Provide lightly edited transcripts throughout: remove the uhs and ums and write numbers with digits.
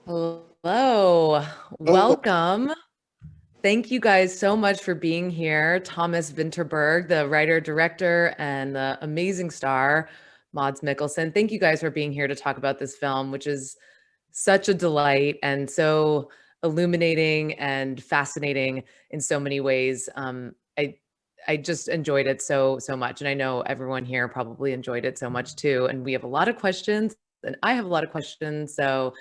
Hello, Oh, welcome. Thank you guys so much for being here. Thomas Vinterberg, the writer, director, and the amazing star, Mads Mikkelsen. Thank you guys for being here to talk about this film, which is such a delight and so illuminating and fascinating in so many ways. I just enjoyed it so much, and I know everyone here probably enjoyed it so much too. And we have a lot of questions, and I have a lot of questions, so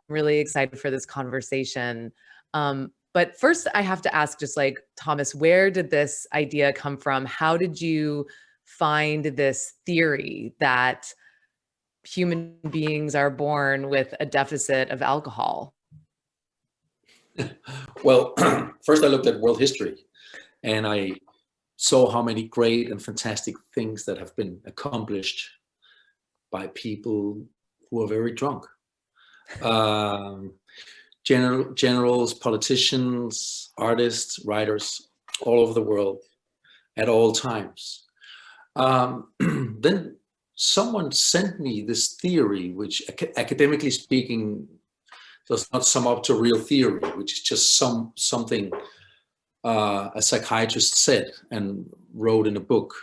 really excited for this conversation. But first, I have to ask, just like Thomas, where did this idea come from? How did you find this theory that human beings are born with a deficit of alcohol? well, first I looked at world history and I saw how many great and fantastic things that have been accomplished by people who are very drunk. Um, generals, politicians, artists, writers, all over the world at all times. Then someone sent me this theory, which academically speaking does not sum up to real theory, which is just something a psychiatrist said and wrote in a book.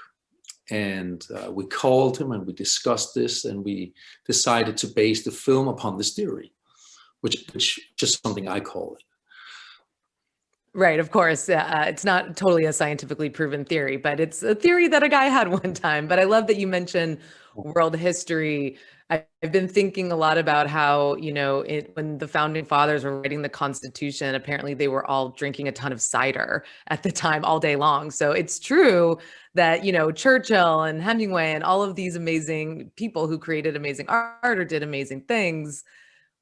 And we called him and we discussed this, and we decided to base the film upon this theory, which just something I call it. Right, of course. It's not totally a scientifically proven theory, but it's a theory that a guy had one time. But I love that you mentioned world history. I've been thinking a lot about how, when the founding fathers were writing the Constitution, apparently they were all drinking a ton of cider at the time all day long. So it's true that, Churchill and Hemingway and all of these amazing people who created amazing art or did amazing things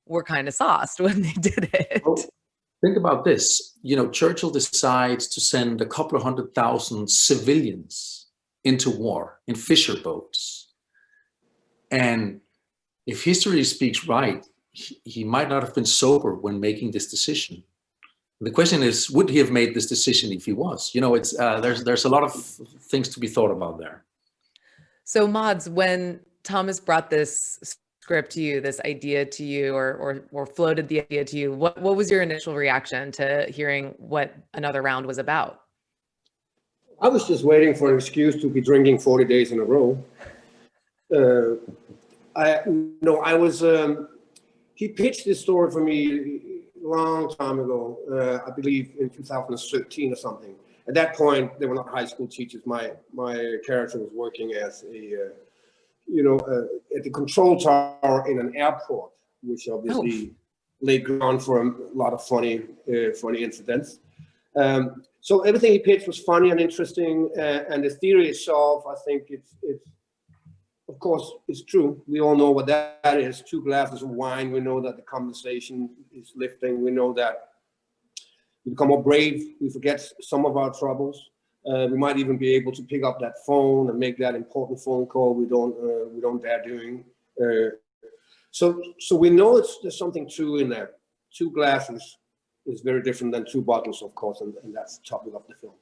were kind of sauced when they did it. Well, think about this. Churchill decides to send a couple of 100,000 civilians into war in fisher boats. And if history speaks right, he might not have been sober when making this decision. The question is, would he have made this decision if he was? It's there's a lot of things to be thought about there. So Mads, when Thomas brought this script to you, this idea to you, or floated the idea to you, what was your initial reaction to hearing what Another Round was about? I was just waiting for an excuse to be drinking 40 days in a row. He pitched this story for me a long time ago, I believe in 2013 or something. At that point, they were not high school teachers. My character was working as at the control tower in an airport, which obviously laid ground for a lot of funny incidents. So everything he pitched was funny and interesting, and the theory itself, I think it's of course, it's true. We all know what that is. 2 glasses of wine. We know that the conversation is lifting. We know that we become more brave. We forget some of our troubles. We might even be able to pick up that phone and make that important phone call we don't dare doing. So we know there's something true in there. 2 glasses is very different than 2 bottles, of course, and that's the topic of the film.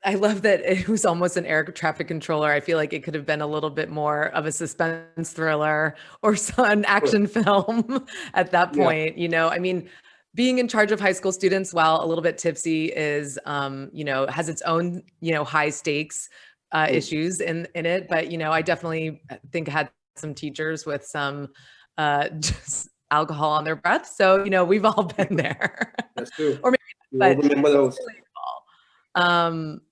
I love that it was almost an air traffic controller. I feel like it could have been a little bit more of a suspense thriller or an action film at that point. Yeah. Being in charge of high school students while a little bit tipsy is, has its own, high stakes issues in it. But, I definitely think I had some teachers with some just alcohol on their breath. So, we've all been there. That's true. Or maybe, but remember those.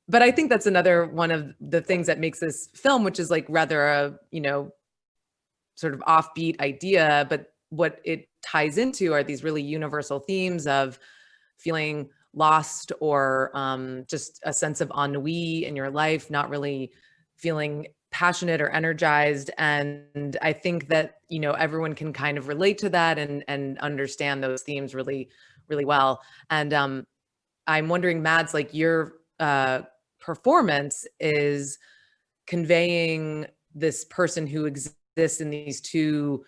But I think that's another one of the things that makes this film, which is like rather a, sort of offbeat idea, but what it ties into are these really universal themes of feeling lost or just a sense of ennui in your life, not really feeling passionate or energized. And I think that, everyone can kind of relate to that and understand those themes really, really well. And I'm wondering, Mads, like your performance is conveying this person who exists in these 2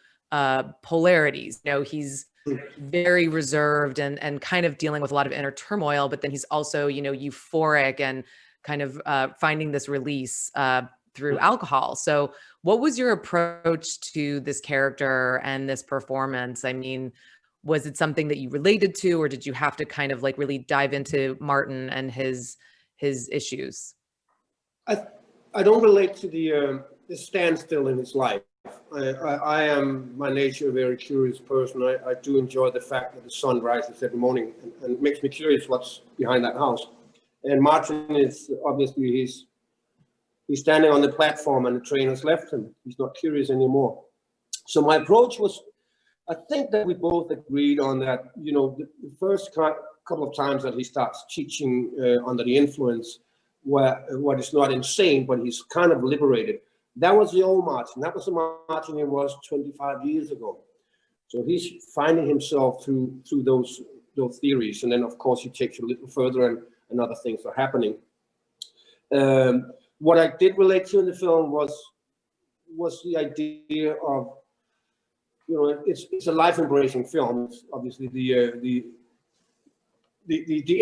polarities. He's very reserved and kind of dealing with a lot of inner turmoil, but then he's also, euphoric and kind of finding this release through alcohol. So what was your approach to this character and this performance? I mean, was it something that you related to, or did you have to kind of like really dive into Martin and his issues? I don't relate to the standstill in his life. I am, by nature, a very curious person. I do enjoy the fact that the sun rises every morning, and it makes me curious what's behind that house. And Martin is obviously, he's standing on the platform and the train has left him. He's not curious anymore. So my approach was, I think that we both agreed on that, you know, the first couple of times that he starts teaching under the influence, where what is not insane, but he's kind of liberated. That was the old Martin. That was the Martin he was 25 years ago. So he's finding himself through those theories. And then, of course, he takes it a little further and other things are happening. What I did relate to in the film was the idea of, you know, it's a life-embracing film. It's obviously the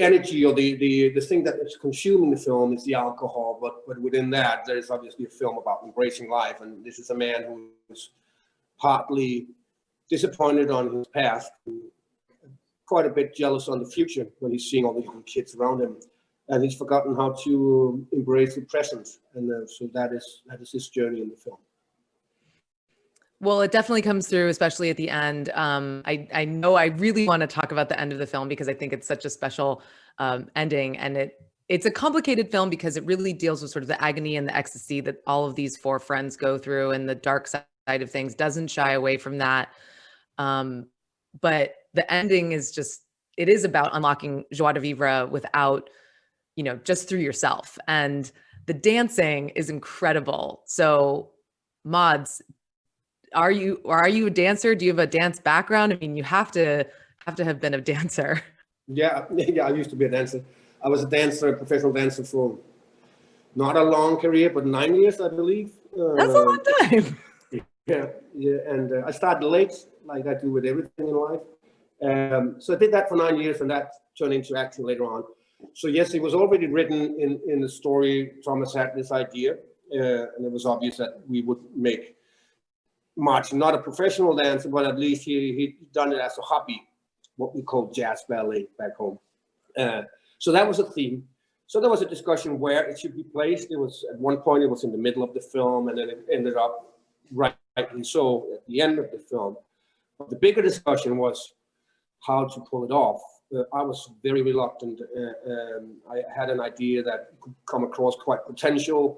energy or the thing that is consuming the film is the alcohol, but within that there is obviously a film about embracing life. And this is a man who's partly disappointed on his past, quite a bit jealous on the future when he's seeing all the young kids around him, and he's forgotten how to embrace the present. And so that is his journey in the film. Well, it definitely comes through, especially at the end. I know I really want to talk about the end of the film because I think it's such a special ending, and it's a complicated film because it really deals with sort of the agony and the ecstasy that all of these four friends go through, and the dark side of things doesn't shy away from that. But the ending is just, it is about unlocking joie de vivre without, you know, just through yourself. And the dancing is incredible. So Mads, are you a dancer? Do you have a dance background? I mean, you have to have been a dancer. Yeah, I used to be a dancer. I was a dancer, a professional dancer for not a long career, but 9 years, I believe. That's a long time. Yeah, and I started late, like I do with everything in life. So I did that for 9 years, and that turned into acting later on. So yes, it was already written in the story. Thomas had this idea, and it was obvious that we would make Martin not a professional dancer, but at least he'd done it as a hobby, what we call jazz ballet back home. So that was a theme. So there was a discussion where it should be placed. It was, at one point, it was in the middle of the film, and then it ended up rightly so at the end of the film. But the bigger discussion was how to pull it off. I was very reluctant. I had an idea that could come across quite pretentious,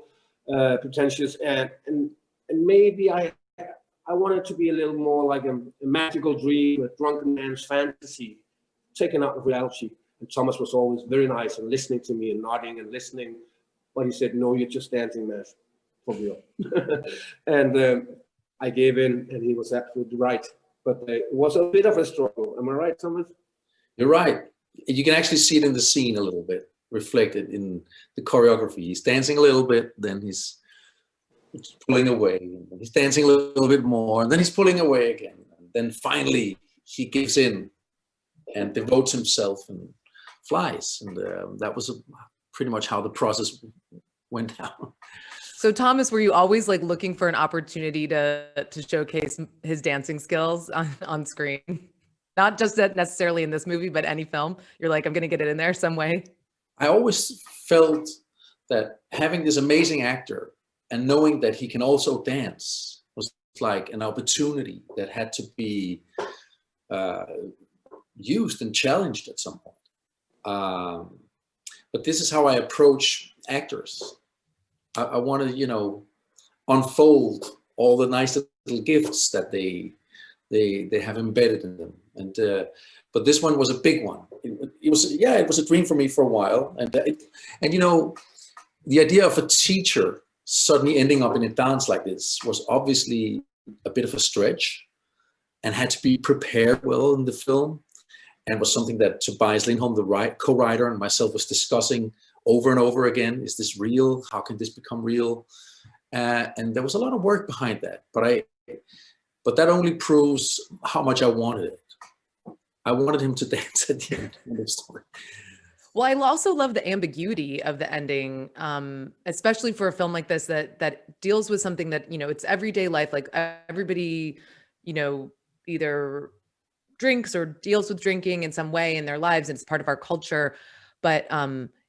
and maybe I wanted to be a little more like a magical dream, a drunken man's fantasy, taken out of reality. And Thomas was always very nice and listening to me and nodding and listening. But he said, no, you're just dancing, man, for real. And I gave in, and he was absolutely right. But it was a bit of a struggle. Am I right, Thomas? You're right. You can actually see it in the scene a little bit, reflected in the choreography. He's dancing a little bit, then he's pulling away, and he's dancing a little bit more, and then he's pulling away again. And then finally he gives in and devotes himself and flies. And that was pretty much how the process went down. So Thomas, were you always like looking for an opportunity to showcase his dancing skills on screen? Not just necessarily in this movie, but any film. You're like, I'm going to get it in there some way. I always felt that having this amazing actor and knowing that he can also dance was like an opportunity that had to be used and challenged at some point. But this is how I approach actors. I want to, you know, unfold all the nice little gifts that they have embedded in them. And but this one was a big one. It was a dream for me for a while. And you know, the idea of a teacher suddenly ending up in a dance like this was obviously a bit of a stretch, and had to be prepared well in the film, and was something that Tobias Lindholm, the co-writer, and myself was discussing over and over again. Is this real? How can this become real? And there was a lot of work behind that, but that only proves how much I wanted it. I wanted him to dance at the end of the story. Well, I also love the ambiguity of the ending, especially for a film like this that deals with something that, it's everyday life. Like everybody, you know, either drinks or deals with drinking in some way in their lives, and it's part of our culture. But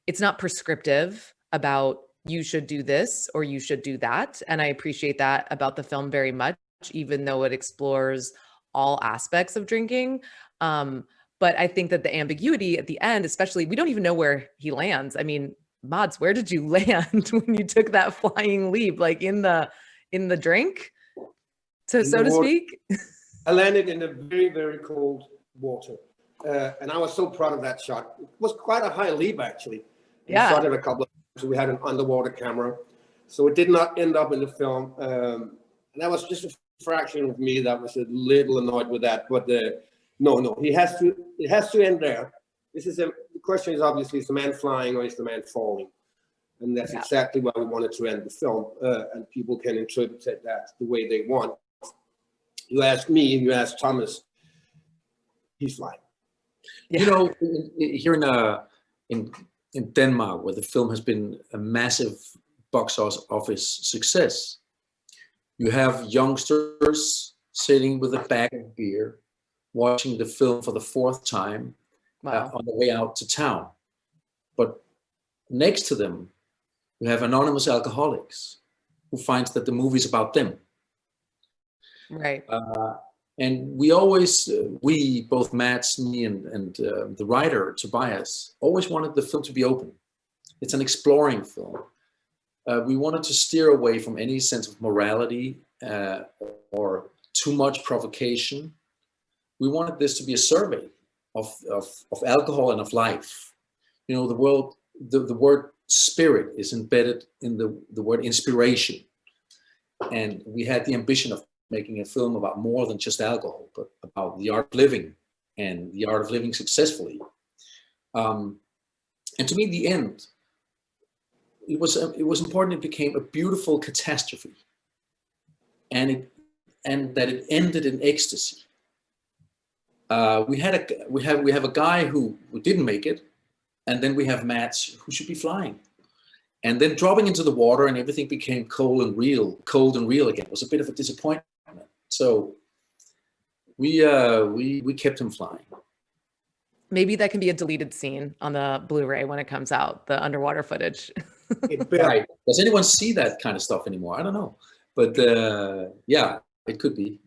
it's not prescriptive about you should do this or you should do that. And I appreciate that about the film very much, even though it explores all aspects of drinking. But I think that the ambiguity at the end, especially, we don't even know where he lands. I mean, Mods, where did you land when you took that flying leap? Like in the drink, In so the to water. speak? I landed in a very, very cold water. And I was so proud of that shot. It was quite a high leap, actually. We shot it a couple of times. We had an underwater camera. So it did not end up in the film. And that was just a fraction of me that was a little annoyed with that. But no, it has to end there. The question is obviously, is the man flying or is the man falling? And that's exactly why we wanted to end the film. And people can interpret that the way they want. You ask me and you ask Thomas, he's flying. Yeah. Here in Denmark, where the film has been a massive box office success, you have youngsters sitting with a bag of beer, watching the film for the fourth time on the way out to town. But next to them, you have anonymous alcoholics who finds that the movie's about them. Right. And we both Mats, me, and the writer Tobias always wanted the film to be open. It's an exploring film. We wanted to steer away from any sense of morality or too much provocation. We wanted this to be a survey of alcohol and of life. The word spirit is embedded in the word inspiration. And we had the ambition of making a film about more than just alcohol, but about the art of living and the art of living successfully. And to me, the end, it was important. It became a beautiful catastrophe, and that it ended in ecstasy. We have a guy who didn't make it, and then we have Mats who should be flying. And then dropping into the water and everything became cold and real again. It was a bit of a disappointment. So we kept him flying. Maybe that can be a deleted scene on the Blu-ray when it comes out, the underwater footage. Right. Does anyone see that kind of stuff anymore? I don't know. But yeah, it could be.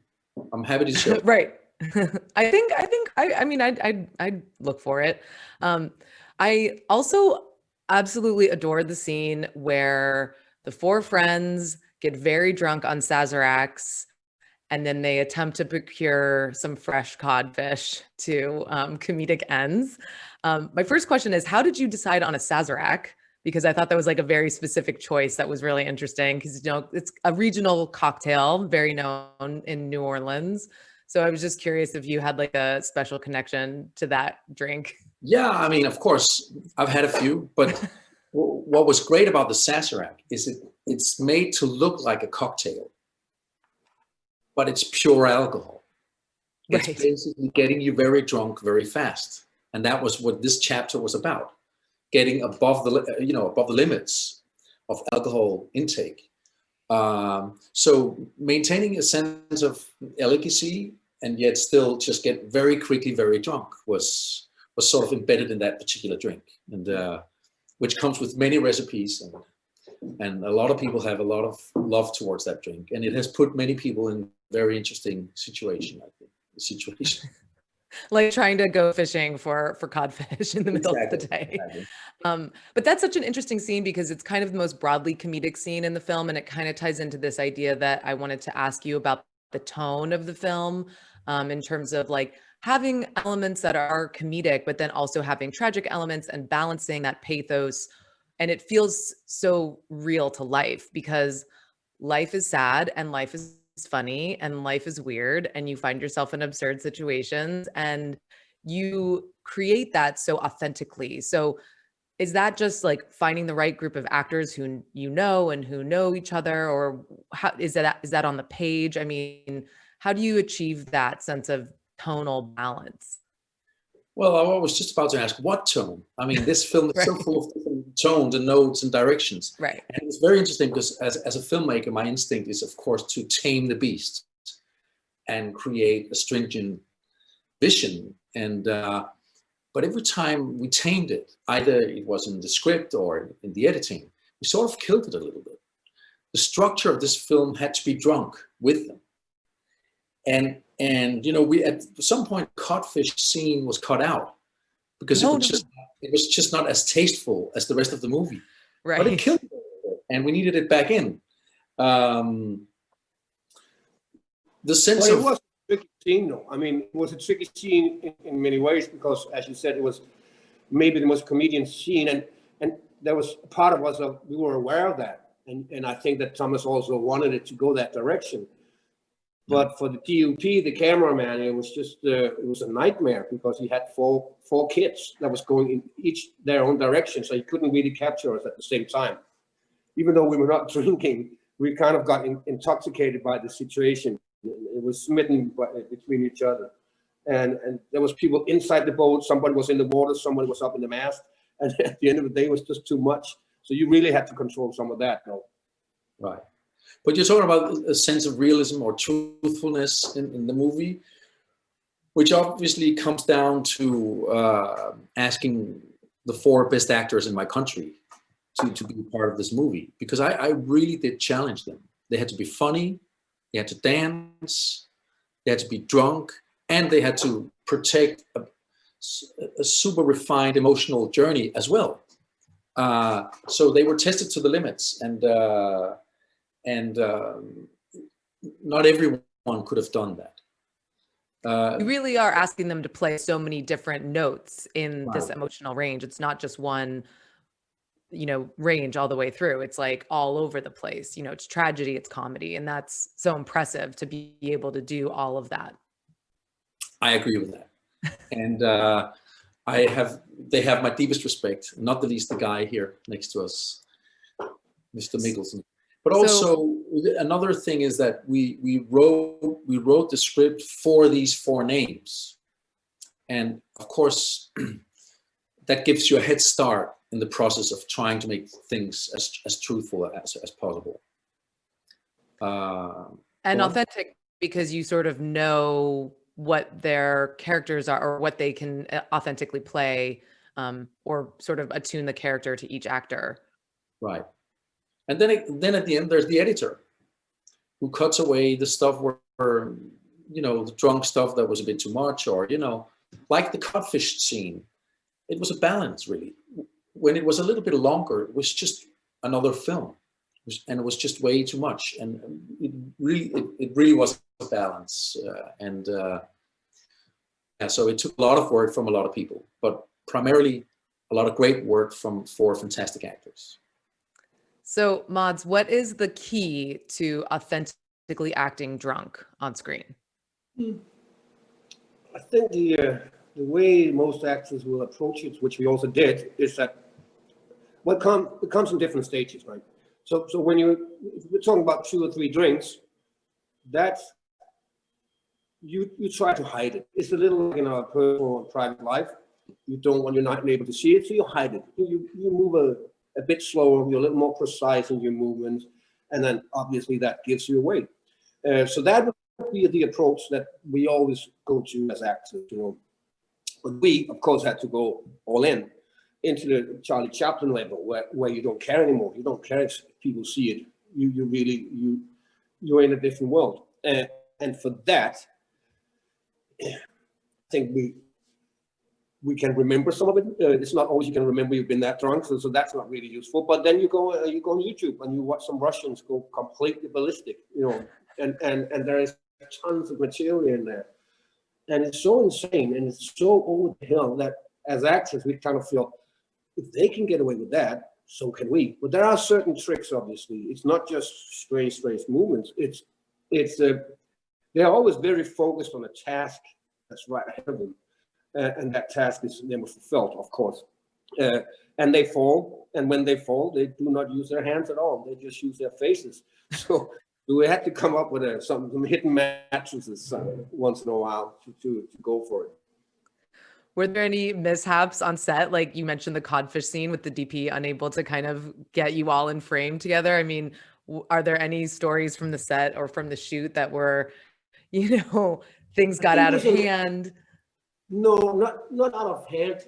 I'm happy to show. Right. I mean, I'd look for it. I also absolutely adored the scene where the four friends get very drunk on Sazeracs, and then they attempt to procure some fresh codfish to comedic ends. My first question is, how did you decide on a Sazerac? Because I thought that was like a very specific choice that was really interesting, because it's a regional cocktail, very known in New Orleans. So I was just curious if you had like a special connection to that drink. Yeah, I mean, of course, I've had a few, but what was great about the Sazerac is it's made to look like a cocktail, but it's pure alcohol. It's basically getting you very drunk very fast, and that was what this chapter was about: getting above the limits of alcohol intake. So maintaining a sense of elegancy and yet still just get very quickly very drunk was sort of embedded in that particular drink, and which comes with many recipes, and a lot of people have a lot of love towards that drink, and it has put many people in very interesting situation, I think. Like trying to go fishing for codfish in the middle of the day. Exactly. But that's such an interesting scene because it's kind of the most broadly comedic scene in the film, and it kind of ties into this idea that I wanted to ask you about the tone of the film, in terms of like having elements that are comedic, but then also having tragic elements and balancing that pathos. And it feels so real to life, because life is sad and life is funny and life is weird, and you find yourself in absurd situations, and you create that so authentically. So is that just like finding the right group of actors who and who know each other, or how is that on the page? I mean, how do you achieve that sense of tonal balance? Well, I was just about to ask what tone. I mean, this film is so Right. full of different tones and notes and directions. Right. And it's very interesting because as a filmmaker, my instinct is, of course, to tame the beast and create a stringent vision. And but every time we tamed it, either it was in the script or in the editing, we sort of killed it a little bit. The structure of this film had to be drunk with them. And you know, we at some point codfish scene was cut out because No, it was just not as tasteful as the rest of the movie. But it right. killed it, and we needed it back in. The sense Well, it of was a tricky scene, though. I mean, it was a tricky scene in many ways because, as you said, it was maybe the most comedian scene, and there was part of us we were aware of that, and I think that Thomas also wanted it to go that direction. But for the DOP, the cameraman, it was just it was a nightmare because he had four kids that was going in each their own direction, so he couldn't really capture us at the same time. Even though we were not drinking, we kind of got intoxicated by the situation. It was smitten between each other, and there was people inside the boat. Somebody was in the water, somebody was up in the mast, and at the end of the day, it was just too much. So you really had to control some of that, though. right. But you're talking about a sense of realism or truthfulness in the movie, which obviously comes down to asking the 4 best actors in my country to be part of this movie, because I really did challenge them. They had to be funny, they had to dance, they had to be drunk, and they had to protect a super refined emotional journey as well. So they were tested to the limits, and not everyone could have done that. You really are asking them to play so many different notes in this Right. emotional range. It's not just one, you know, range all the way through. It's like all over the place. You know, it's tragedy, it's comedy, and that's so impressive to be able to do all of that. I agree with that. And they have my deepest respect, not the least the guy here next to us, Mr. Mikkelsen. But also another thing is that we wrote the script for these 4 names, and of course that gives you a head start in the process of trying to make things as truthful as possible. And authentic, because you sort of know what their characters are or what they can authentically play, or sort of attune the character to each actor. Right. And then at the end, there's the editor who cuts away the stuff where, you know, the drunk stuff that was a bit too much, or, you know, like the codfish scene. It was a balance, really. When it was a little bit longer, it was just another film, and it was just way too much. And it really was a balance. And so it took a lot of work from a lot of people, but primarily a lot of great work from 4 fantastic actors. So, Mads, what is the key to authentically acting drunk on screen? I think the way most actors will approach it, which we also did, is that it comes in different stages, right? So when we're talking about 2 or 3 drinks, that's you try to hide it. It's a little like in our personal and private life. You don't want you're not able to see it, so you hide it. You move a bit slower, you're a little more precise in your movements, and then obviously that gives you away. So that would be the approach that we always go to as actors, you know. But we, of course, had to go all in into the Charlie Chaplin level, where you don't care anymore. You don't care if people see it. You're in a different world, and for that, I think we can remember some of it. It's not always you can remember you've been that drunk, so that's not really useful. But then you go on YouTube and you watch some Russians go completely ballistic, you know, and there is tons of material in there, and it's so insane and it's so over the hill that as actors we kind of feel if they can get away with that, so can we. But there are certain tricks, obviously. It's not just strange movements. They're always very focused on a task that's right ahead of them. And that task is never fulfilled, of course. And they fall, and when they fall, they do not use their hands at all. They just use their faces. So we had to come up with some hidden mattresses once in a while to go for it. Were there any mishaps on set? Like you mentioned the codfish scene with the DP unable to kind of get you all in frame together. I mean, are there any stories from the set or from the shoot that were, you know, things I got think it out of was hand? no, not out of hand,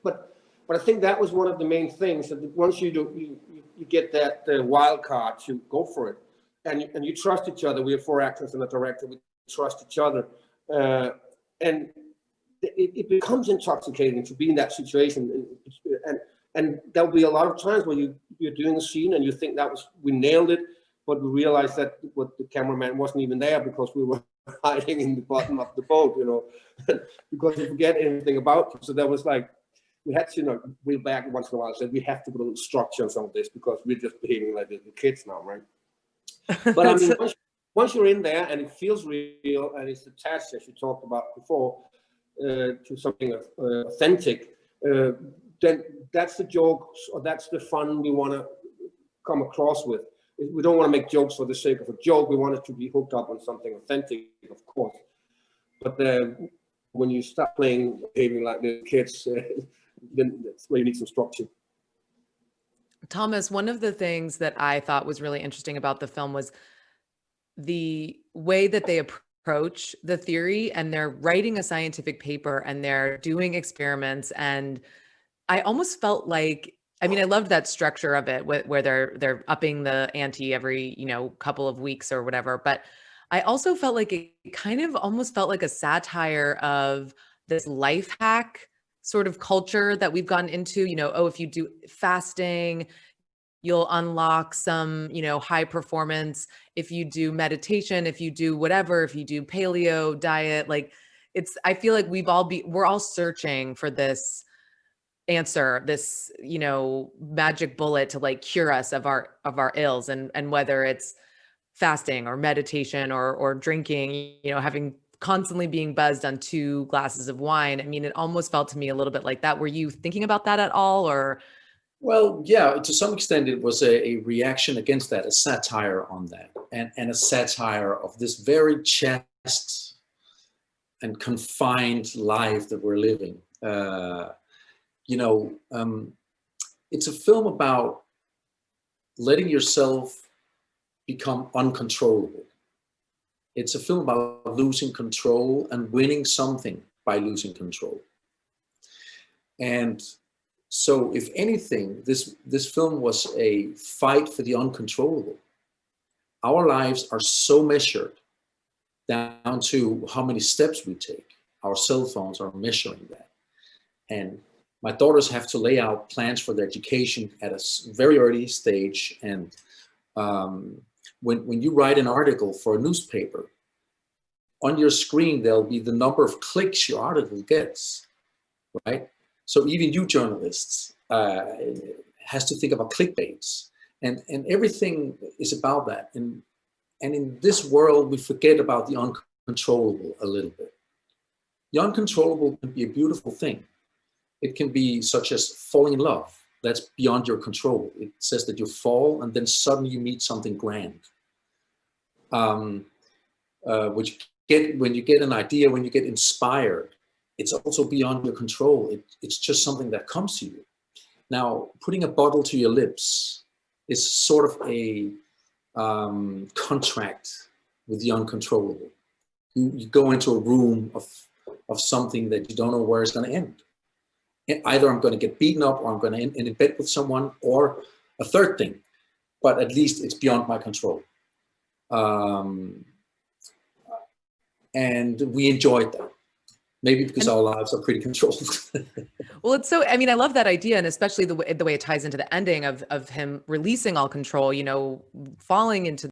but I think that was one of the main things. That once you get that wild card, you go for it, and you trust each other. We have 4 actors and a director. We trust each other, and it becomes intoxicating to be in that situation. And there'll be a lot of times where you're doing a scene and you think we nailed it, but we realized that what the cameraman wasn't even there because we were hiding in the bottom of the boat, because you forget anything about it. So that was like, we had to, reel back once in a while and say, we have to put a little structure on some of this because we're just behaving like little kids now, right? But I mean, once you're in there and it feels real and it's attached, as you talked about before, to something authentic, then that's the jokes or that's the fun we want to come across with. We don't want to make jokes for the sake of a joke. We want it to be hooked up on something authentic, of course. But when you start behaving like the kids, then that's where you need some structure. Thomas, one of the things that I thought was really interesting about the film was the way that they approach the theory, and they're writing a scientific paper and they're doing experiments. And I almost felt like, I mean, I loved that structure of it where they're upping the ante every, couple of weeks or whatever. But I also felt like it kind of almost felt like a satire of this life hack sort of culture that we've gotten into, oh, if you do fasting, you'll unlock some, high performance. If you do meditation, if you do whatever, if you do paleo diet, like I feel like we're all searching for this answer, this, magic bullet to like cure us of our ills, and whether it's fasting or meditation or drinking, having constantly being buzzed on 2 glasses of wine. I mean, it almost felt to me a little bit like that. Were you thinking about that at all, or? Well, yeah, to some extent it was a reaction against that, a satire on that, and a satire of this very chaste and confined life that we're living. It's a film about letting yourself become uncontrollable. It's a film about losing control and winning something by losing control. And so, if anything, this film was a fight for the uncontrollable. Our lives are so measured down to how many steps we take. Our cell phones are measuring that. And my daughters have to lay out plans for their education at a very early stage. And when you write an article for a newspaper, on your screen, there'll be the number of clicks your article gets, right? So even you journalists has to think about clickbaits, and everything is about that. And in this world, we forget about the uncontrollable a little bit. The uncontrollable can be a beautiful thing. It can be such as falling in love. That's beyond your control. It says that you fall and then suddenly you meet something grand. Which when you get an idea, when you get inspired, it's also beyond your control. It's just something that comes to you. Now, putting a bottle to your lips is sort of a contract with the uncontrollable. You go into a room of something that you don't know where it's going to end. Either I'm going to get beaten up, or I'm going to end in bed with someone, or a third thing. But at least it's beyond my control. And we enjoyed that. Maybe because our lives are pretty controlled. Well, it's so, I mean, I love that idea, and especially the way it ties into the ending of him releasing all control, falling into